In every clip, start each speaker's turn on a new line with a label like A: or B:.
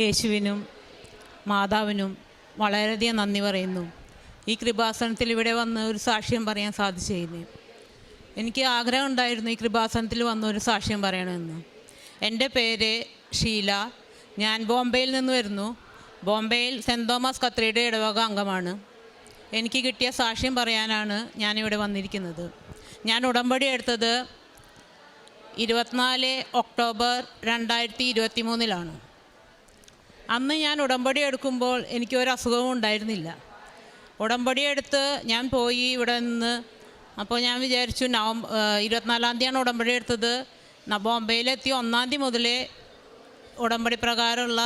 A: യേശുവിനും മാതാവിനും വളരെയധികം നന്ദി പറയുന്നു. ഈ കൃപാസനത്തിൽ ഇവിടെ വന്ന് ഒരു സാക്ഷ്യം പറയാൻ സാധിച്ചതിന് എനിക്ക് ആഗ്രഹം ഉണ്ടായിരുന്നു ഈ കൃപാസനത്തിൽ വന്ന് ഒരു സാക്ഷ്യം പറയണമെന്ന്. എൻ്റെ പേര് ഷീല. ഞാൻ ബോംബെയിൽ നിന്ന് വരുന്നു. ബോംബെയിൽ സെൻറ്റ് തോമസ് കത്രീയുടെ ഇടവക അംഗമാണ്. എനിക്ക് കിട്ടിയ സാക്ഷ്യം പറയാനാണ് ഞാനിവിടെ വന്നിരിക്കുന്നത്. ഞാൻ ഉടമ്പടി എടുത്തത് 24 ഒക്ടോബർ 2023 അന്ന് ഞാൻ ഉടമ്പടി എടുക്കുമ്പോൾ എനിക്കൊരു അസുഖവും ഉണ്ടായിരുന്നില്ല. ഉടമ്പടി എടുത്ത് ഞാൻ പോയി ഇവിടെ നിന്ന്. അപ്പോൾ ഞാൻ വിചാരിച്ചു 24 തീയതിയാണ് ഉടമ്പടി എടുത്തത്. ബോംബെയിലെത്തി 1 തീയതി മുതലേ ഉടമ്പടി പ്രകാരമുള്ള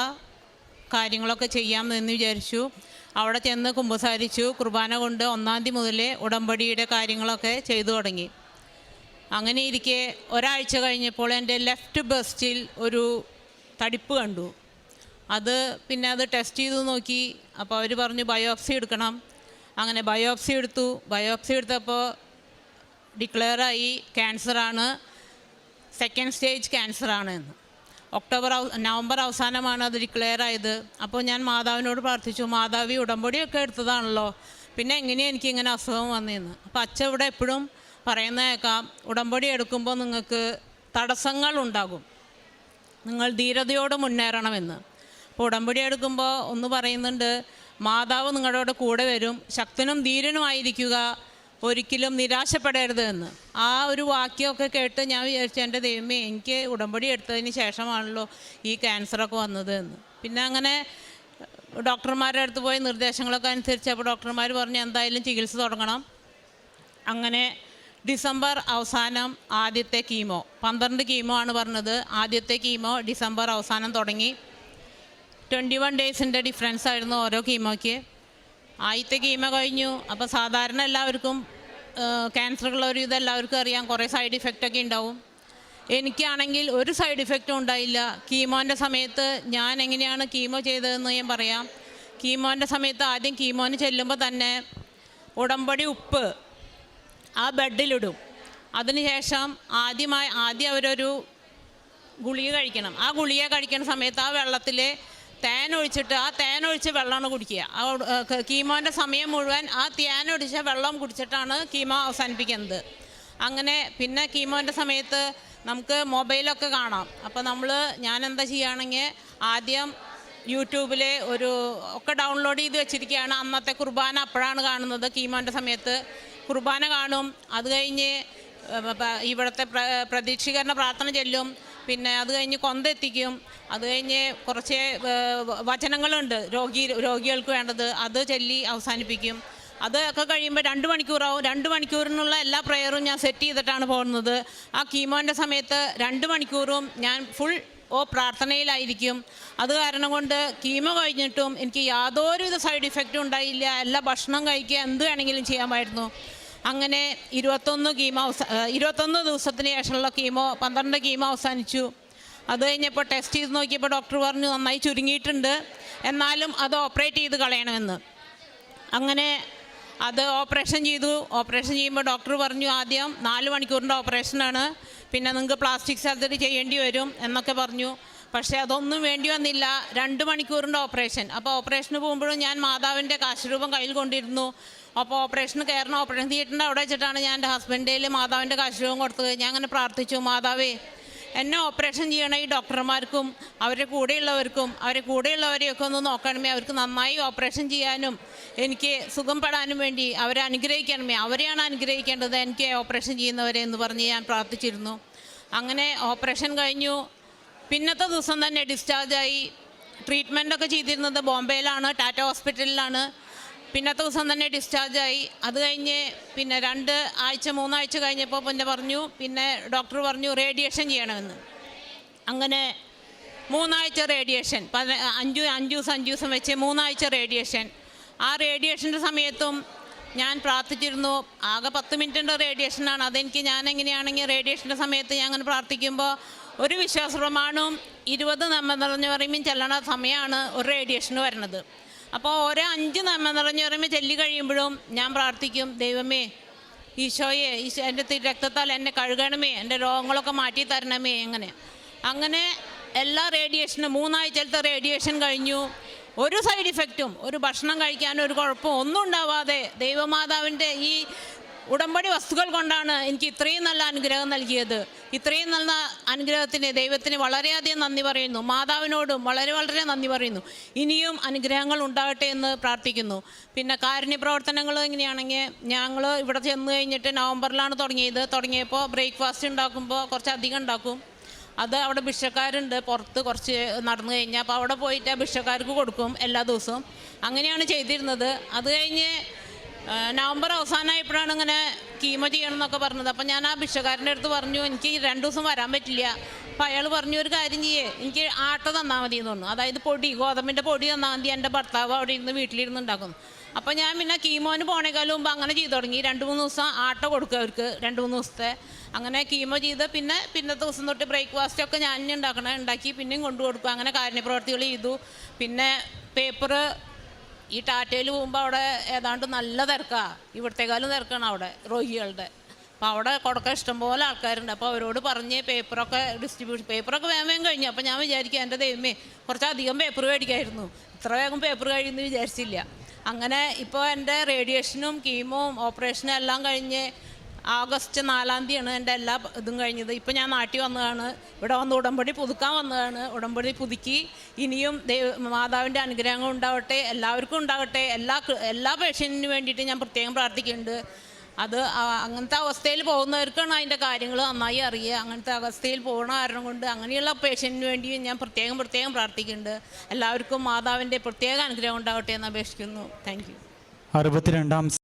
A: കാര്യങ്ങളൊക്കെ ചെയ്യാമെന്ന് വിചാരിച്ചു. അവിടെ ചെന്ന് കുമ്പസാരിച്ചു. കുർബാന കൊണ്ട് 1 തീയതി മുതലേ ഉടമ്പടിയുടെ കാര്യങ്ങളൊക്കെ ചെയ്തു തുടങ്ങി. അങ്ങനെ ഇരിക്കെ ഒരാഴ്ച കഴിഞ്ഞപ്പോൾ എൻ്റെ ലെഫ്റ്റ് ബ്രസ്റ്റിൽ ഒരു തടിപ്പ് കണ്ടു. അത് ടെസ്റ്റ് ചെയ്തു നോക്കി. അപ്പോൾ അവർ പറഞ്ഞു ബയോപ്സി എടുക്കണം. അങ്ങനെ ബയോപ്സി എടുത്തു. ബയോപ്സി എടുത്തപ്പോൾ ഡിക്ലെയറായി ക്യാൻസറാണ്, 2nd സ്റ്റേജ് ക്യാൻസറാണ് എന്ന്. നവംബർ അവസാനമാണ് അത് ഡിക്ലെയർ ആയത്. അപ്പോൾ ഞാൻ മാതാവിനോട് പ്രാർത്ഥിച്ചു, മാതാവി ഉടമ്പടിയൊക്കെ എടുത്തതാണല്ലോ, പിന്നെ എങ്ങനെയാണ് എനിക്കിങ്ങനെ അസുഖം വന്നതെന്ന്. അപ്പോൾ അച്ഛൻ ഇവിടെ എപ്പോഴും പറയുന്ന കേൾക്കാം, ഉടമ്പടി എടുക്കുമ്പോൾ നിങ്ങൾക്ക് തടസ്സങ്ങളുണ്ടാകും, നിങ്ങൾ ധീരതയോടെ മുന്നേറണമെന്ന്. അപ്പോൾ ഉടമ്പടി എടുക്കുമ്പോൾ ഒന്ന് പറയുന്നുണ്ട്, മാതാവ് നിങ്ങളുടെ കൂടെ വരും, ശക്തനും ധീരനുമായിരിക്കുക, ഒരിക്കലും നിരാശപ്പെടരുത് എന്ന്. ആ ഒരു വാക്യമൊക്കെ കേട്ട് ഞാൻ വിചാരിച്ചു, എൻ്റെ ദൈവമേ, എനിക്ക് ഉടമ്പടി എടുത്തതിന് ശേഷമാണല്ലോ ഈ ക്യാൻസറൊക്കെ വന്നത് എന്ന്. പിന്നെ അങ്ങനെ ഡോക്ടർമാരുടെ അടുത്ത് പോയി നിർദ്ദേശങ്ങളൊക്കെ അനുസരിച്ച് അപ്പോൾ ഡോക്ടർമാർ പറഞ്ഞു എന്തായാലും ചികിത്സ തുടങ്ങണം. അങ്ങനെ ഡിസംബർ അവസാനം ആദ്യത്തെ കീമോ, 12 കീമോ ആണ് പറഞ്ഞത്. ആദ്യത്തെ കീമോ ഡിസംബർ അവസാനം തുടങ്ങി. 21 ഡേയ്സിൻ്റെ ഡിഫറൻസ് ആയിരുന്നു ഓരോ കീമോയ്ക്ക്. ആദ്യത്തെ കീമോ കഴിഞ്ഞു. അപ്പോൾ സാധാരണ എല്ലാവർക്കും ക്യാൻസറുള്ളവർ ഇതെല്ലാവർക്കും അറിയാം, കുറേ സൈഡ് ഇഫക്റ്റൊക്കെ ഉണ്ടാവും. എനിക്കാണെങ്കിൽ ഒരു സൈഡ് ഇഫക്റ്റും ഉണ്ടായില്ല. കീമോൻ്റെ സമയത്ത് ഞാൻ എങ്ങനെയാണ് കീമോ ചെയ്തതെന്ന് ഞാൻ പറയാം. കീമോൻ്റെ സമയത്ത് ആദ്യം കീമോന് ചെല്ലുമ്പോൾ തന്നെ ഉടമ്പടി ഉപ്പ് ആ ബെഡിലിടും. അതിനുശേഷം ആദ്യം അവരൊരു ഗുളിക കഴിക്കണം. ആ ഗുളിക കഴിക്കുന്ന സമയത്ത് ആ വെള്ളത്തിൽ തേനൊഴിച്ചിട്ട് ആ തേനൊഴിച്ച് വെള്ളമാണ് കുടിക്കുക. കീമോൻ്റെ സമയം മുഴുവൻ ആ തേനൊഴിച്ച വെള്ളം കുടിച്ചിട്ടാണ് കീമോ അവസാനിപ്പിക്കുന്നത്. അങ്ങനെ പിന്നെ കീമോൻ്റെ സമയത്ത് നമുക്ക് മൊബൈലൊക്കെ കാണാം. അപ്പോൾ ഞാൻ എന്താ ചെയ്യുകയാണെങ്കിൽ ആദ്യം യൂട്യൂബിൽ ഒക്കെ ഡൗൺലോഡ് ചെയ്ത് വെച്ചിരിക്കുകയാണ്. അന്നത്തെ കുർബാന അപ്പോഴാണ് കാണുന്നത്. കീമോൻ്റെ സമയത്ത് കുർബാന കാണും. അത് കഴിഞ്ഞ് ഇവിടുത്തെ പ്രതീക്ഷീകരണ പ്രാർത്ഥന ചെല്ലും. പിന്നെ അത് കഴിഞ്ഞ് കൊന്തെത്തിക്കും. അത് കഴിഞ്ഞ് കുറച്ച് വചനങ്ങളുണ്ട് രോഗികൾക്ക് വേണ്ടത്, അത് ചൊല്ലി അവസാനിപ്പിക്കും. അതൊക്കെ കഴിയുമ്പോൾ 2 മണിക്കൂറാവും. 2 മണിക്കൂറിനുള്ള എല്ലാ പ്രയറും ഞാൻ സെറ്റ് ചെയ്തിട്ടാണ് പോകുന്നത്. ആ കീമോൻ്റെ സമയത്ത് 2 മണിക്കൂറും ഞാൻ ഫുൾ പ്രാർത്ഥനയിലായിരിക്കും. അത് കാരണം കൊണ്ട് കീമോ കഴിഞ്ഞിട്ടും എനിക്ക് യാതൊരുവിധ സൈഡ് ഇഫക്റ്റും ഉണ്ടായില്ല. എല്ലാ ഭക്ഷണം കഴിക്കുക, എന്ത് വേണമെങ്കിലും ചെയ്യാമായിരുന്നു. അങ്ങനെ 21 ദിവസത്തിന് ശേഷമുള്ള കീമോ 12 കീമോ അവസാനിച്ചു. അത് കഴിഞ്ഞപ്പോൾ ടെസ്റ്റ് ചെയ്ത് നോക്കിയപ്പോൾ ഡോക്ടർ പറഞ്ഞു നന്നായി ചുരുങ്ങിയിട്ടുണ്ട്, എന്നാലും അത് ഓപ്പറേറ്റ് ചെയ്ത് കളയണമെന്ന്. അങ്ങനെ അത് ഓപ്പറേഷൻ ചെയ്തു. ഓപ്പറേഷൻ ചെയ്യുമ്പോൾ ഡോക്ടർ പറഞ്ഞു ആദ്യം 4 മണിക്കൂറിൻ്റെ ഓപ്പറേഷനാണ്, പിന്നെ നിങ്ങൾക്ക് പ്ലാസ്റ്റിക് സർജറി ചെയ്യേണ്ടി വരും എന്നൊക്കെ പറഞ്ഞു. പക്ഷേ അതൊന്നും വേണ്ടി വന്നില്ല. 2 മണിക്കൂറിൻ്റെ ഓപ്പറേഷൻ. അപ്പോൾ ഓപ്പറേഷന് പോകുമ്പോഴും ഞാൻ മാതാവിൻ്റെ കാശുരൂപം കയ്യിൽ കൊണ്ടിരുന്നു. അപ്പോൾ ഓപ്പറേഷന് കയറണം. ഓപ്പറേഷൻ തിയേറ്ററിൻ്റെ അവിടെ വെച്ചിട്ടാണ് ഞാൻ എൻ്റെ ഹസ്ബൻഡിൽ മാതാവിൻ്റെ കാശുരൂപം കൊടുത്തത്. ഞാൻ അങ്ങനെ പ്രാർത്ഥിച്ചു, മാതാവേ, എന്നെ ഓപ്പറേഷൻ ചെയ്യണ ഈ ഡോക്ടർമാർക്കും അവരുടെ കൂടെയുള്ളവരെയൊക്കെ ഒന്ന് നോക്കണമേ, അവർക്ക് നന്നായി ഓപ്പറേഷൻ ചെയ്യാനും എനിക്ക് സുഖം പെടാനും വേണ്ടി അവരെ അനുഗ്രഹിക്കണമേ, അവരെയാണ് അനുഗ്രഹിക്കേണ്ടത്, എനിക്ക് ഓപ്പറേഷൻ ചെയ്യുന്നവരെ എന്ന് പറഞ്ഞ് ഞാൻ പ്രാർത്ഥിച്ചിരുന്നു. അങ്ങനെ ഓപ്പറേഷൻ കഴിഞ്ഞു. പിന്നത്തെ ദിവസം തന്നെ ഡിസ്ചാർജായി. ട്രീറ്റ്മെൻറ്റൊക്കെ ചെയ്തിരുന്നത് ബോംബെയിലാണ്, ടാറ്റ ഹോസ്പിറ്റലിലാണ്. പിന്നത്തെ ദിവസം തന്നെ ഡിസ്ചാർജായി. അത് കഴിഞ്ഞ് പിന്നെ 2 ആഴ്ച 3 ആഴ്ച കഴിഞ്ഞപ്പോൾ പിന്നെ ഡോക്ടർ പറഞ്ഞു റേഡിയേഷൻ ചെയ്യണമെന്ന്. അങ്ങനെ 3 ആഴ്ച റേഡിയേഷൻ, 5 ദിവസം വെച്ച് 3 ആഴ്ച റേഡിയേഷൻ. ആ റേഡിയേഷൻ്റെ സമയത്തും ഞാൻ പ്രാർത്ഥിച്ചിരുന്നു. ആകെ 10 മിനിറ്റിൻ്റെ റേഡിയേഷനാണ്. ഞാൻ എങ്ങനെയാണെങ്കിൽ റേഡിയേഷൻ്റെ സമയത്ത് ഞാൻ അങ്ങനെ പ്രാർത്ഥിക്കുമ്പോൾ ഒരു വിശ്വാസ പ്രമാണവും 20 നമ്മ നിറഞ്ഞു പറയുമ്പോൾ ചെല്ലണ സമയമാണ് ഒരു റേഡിയേഷന് വരുന്നത്. അപ്പോൾ ഓരോ 5 നമ്മ നിറഞ്ഞു പറയുമ്പോൾ ചെല്ലി കഴിയുമ്പോഴും ഞാൻ പ്രാർത്ഥിക്കും, ദൈവമേ, ഈശോയെ, എൻ്റെ രക്തത്താൽ എന്നെ കഴുകണമേ, എൻ്റെ രോഗങ്ങളൊക്കെ മാറ്റി തരണമേ. അങ്ങനെ എല്ലാ റേഡിയേഷനും 3 ആഴ്ചത്തെ റേഡിയേഷൻ കഴിഞ്ഞു. ഒരു സൈഡ് ഇഫക്റ്റും, ഒരു ഭക്ഷണം കഴിക്കാനും ഒരു കുഴപ്പവും ഒന്നും ഉണ്ടാവാതെ ദൈവമാതാവിൻ്റെ ഈ ഉടമ്പടി വസ്തുക്കൾ കൊണ്ടാണ് എനിക്ക് ഇത്രയും നല്ല അനുഗ്രഹം നൽകിയത്. ഇത്രയും നല്ല അനുഗ്രഹത്തിന് ദൈവത്തിന് വളരെയധികം നന്ദി പറയുന്നു. മാതാവിനോടും വളരെ വളരെ നന്ദി പറയുന്നു. ഇനിയും അനുഗ്രഹങ്ങൾ ഉണ്ടാകട്ടെ എന്ന് പ്രാർത്ഥിക്കുന്നു. പിന്നെ കാരുണ്യ പ്രവർത്തനങ്ങൾ എങ്ങനെയാണെങ്കിൽ, ഞങ്ങൾ ഇവിടെ ചെന്ന് കഴിഞ്ഞിട്ട് നവംബറിലാണ് തുടങ്ങിയപ്പോൾ ബ്രേക്ക്ഫാസ്റ്റ് ഉണ്ടാക്കുമ്പോൾ കുറച്ചധികം ഉണ്ടാക്കും. അത് അവിടെ ഭിക്ഷക്കാരുണ്ട് പുറത്ത് കുറച്ച് നടന്നു കഴിഞ്ഞാൽ, അപ്പോൾ അവിടെ പോയിട്ട് ഭിക്ഷക്കാർക്ക് കൊടുക്കും എല്ലാ ദിവസവും. അങ്ങനെയാണ് ചെയ്തിരുന്നത്. അത് കഴിഞ്ഞ് നവംബർ അവസാനമായപ്പോഴാണ് ഇങ്ങനെ കീമോ ചെയ്യണം എന്നൊക്കെ പറഞ്ഞത്. അപ്പോൾ ഞാൻ ആ ഭിക്ഷക്കാരൻ്റെ അടുത്ത് പറഞ്ഞു, എനിക്ക് 2 ദിവസം വരാൻ പറ്റില്ല. അപ്പോൾ അയാൾ പറഞ്ഞു, ഒരു കാര്യം ചെയ്യേ, എനിക്ക് ആട്ട തന്നാൽ മതി എന്ന് പറഞ്ഞു. അതായത് ഗോതമ്പിൻ്റെ പൊടി തന്നാൽ മതി, എൻ്റെ ഭർത്താവ് അവിടെ ഇരുന്ന് വീട്ടിലിരുന്ന് ഉണ്ടാക്കുന്നു. അപ്പോൾ ഞാൻ പിന്നെ കീമോന് പോണേക്കാളും മുമ്പ് അങ്ങനെ ചെയ്തു തുടങ്ങി. 2-3 ദിവസം ആട്ട കൊടുക്കുക അവർക്ക്, 2-3 ദിവസത്തെ. അങ്ങനെ കീമോ ചെയ്ത് പിന്നത്തെ ദിവസം തൊട്ട് ബ്രേക്ക്ഫാസ്റ്റൊക്കെ ഞാൻ ഉണ്ടാക്കി പിന്നെയും കൊണ്ടു കൊടുക്കും. അങ്ങനെ കാരുണ്യപ്രവർത്തികൾ ചെയ്തു. പിന്നെ പേപ്പർ ഈ ടാറ്റയിൽ പോകുമ്പോൾ അവിടെ ഏതാണ്ട് നല്ല തിരക്കാണ്, ഇവിടത്തേക്കാളും തിരക്കാണ് അവിടെ രോഗികളുടെ. അപ്പോൾ അവിടെ കൊടുക്കാൻ ഇഷ്ടംപോലെ ആൾക്കാരുണ്ട്. അപ്പോൾ അവരോട് പറഞ്ഞ് പേപ്പറൊക്കെ പേപ്പറൊക്കെ വേഗം കഴിഞ്ഞു. അപ്പോൾ ഞാൻ വിചാരിക്കുക, എൻ്റെ ദൈവമേ, കുറച്ചധികം പേപ്പർ മേടിക്കായിരുന്നു, ഇത്ര വേഗം പേപ്പർ കഴിയുമെന്ന് വിചാരിച്ചില്ല. അങ്ങനെ ഇപ്പോൾ എൻ്റെ റേഡിയേഷനും കീമോവും ഓപ്പറേഷനും എല്ലാം കഴിഞ്ഞ് ആഗസ്റ്റ് 4-ാം തീയതിയാണ് എൻ്റെ എല്ലാ ഇതും കഴിഞ്ഞത്. ഇപ്പോൾ ഞാൻ നാട്ടിൽ വന്നതാണ്, ഇവിടെ വന്ന് ഉടമ്പടി പുതുക്കാൻ വന്നതാണ്. ഉടമ്പടി പുതുക്കി ഇനിയും മാതാവിൻ്റെ അനുഗ്രഹങ്ങൾ ഉണ്ടാവട്ടെ, എല്ലാവർക്കും ഉണ്ടാവട്ടെ. എല്ലാ പേഷ്യൻറ്റിന് വേണ്ടിയിട്ട് ഞാൻ പ്രത്യേകം പ്രാർത്ഥിക്കുന്നുണ്ട്. അത് അങ്ങനത്തെ അവസ്ഥയിൽ പോകുന്നവർക്കാണ് അതിൻ്റെ കാര്യങ്ങൾ നന്നായി അറിയുക. അങ്ങനത്തെ അവസ്ഥയിൽ പോകുന്ന കാരണം കൊണ്ട് അങ്ങനെയുള്ള പേഷ്യൻറ്റിന് വേണ്ടി ഞാൻ പ്രത്യേകം പ്രാർത്ഥിക്കുന്നുണ്ട്. എല്ലാവർക്കും മാതാവിൻ്റെ പ്രത്യേക അനുഗ്രഹം ഉണ്ടാവട്ടെ എന്ന് അപേക്ഷിക്കുന്നു. Thank you.
B: 62-ാം